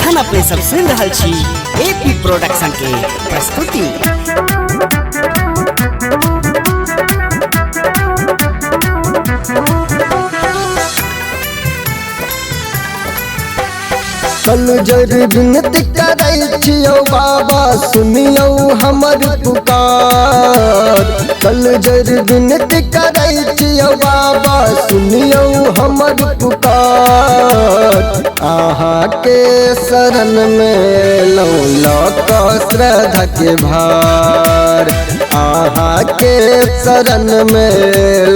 अखन अपने सब सुन रहल छी एपी प्रोडक्शन के प्रस्तुति। कल जर विनती करै छियौ बाबा सुनियौ हमर पुकार। कल जर विनती करै छियौ बाबा सुनियौ हमर पुकार। आहाँ के शरण में लौलक श्रद्धा के भार। आहाँ के शरण में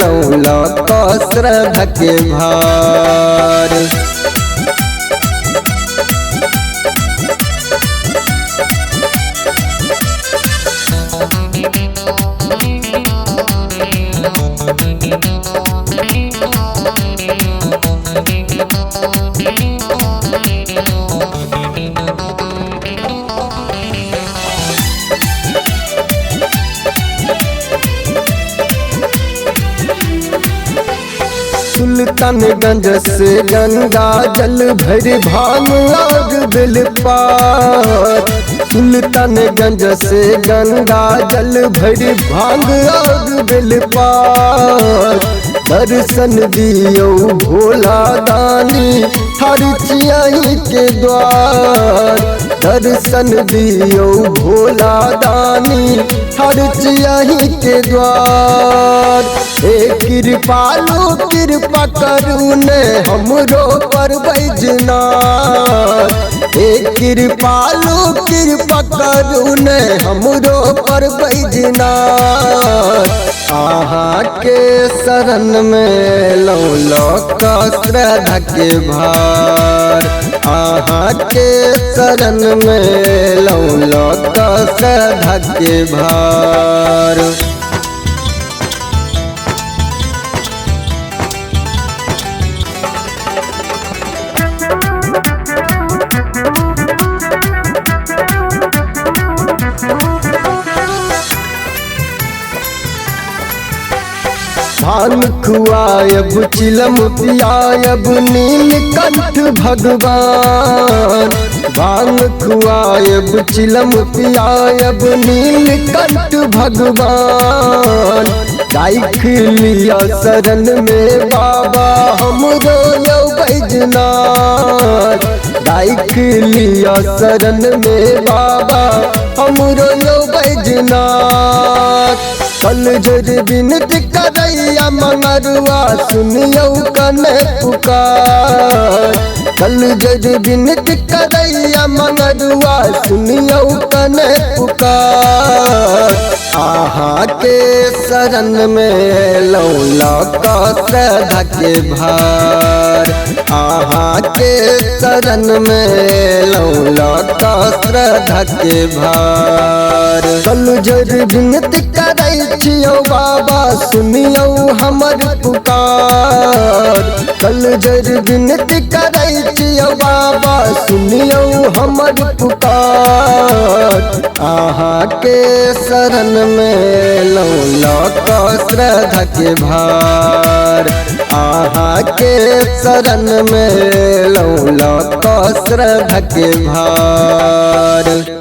लौलक श्रद्धा के भार। सुल्तानगंज से गंगा जल भर भांग और बेलपात। सुल्तानगंज से गंगा जल भर भांग और बेलपात। दर्शन दियो भोला दानी हर चियाई के द्वार। दर्शन दियो भोला दानी हर चियाही के द्वार। हे कृपालु कृपा करू ने हमरो पर बैजनाथ। हे कृपालु कृपा करू ने हमरो पर बैजनाथ। आहाँ के शरण में लौलक श्रद्धा के भार। आहाँ के शरण में लौलक श्रद्धा के भार। भान खुआयब चिलम पियायब नीलकंठ भगवान। भान खुआयब चिलम पियायब नीलकंठ भगवान। दाइख लिया शरण में बाबा हमरो यौ बैजनाथ। दाइख लिया शरण में बाबा हमरो यौ बैजनाथ। कल जर विनती करैया मंगरुआ सुनियौ कने पुकार। कल जर विनती करैया मंगरुआ सुनियौ कने पुकार। आहाँ के शरण में लौलक श्रद्धा के भार। आहाँ के शरण में लौलक श्रद्धा के भार। कल जर विनती करै छियौ बाबा सुनियौ हमर पुकार। कल जर विनती करै छियौ बाबा सुनियौ हमर पुकार। आहाँ के शरण में लौलक श्रद्धा के भार। आहाँ के शरण में लौलक श्रद्धा के भार।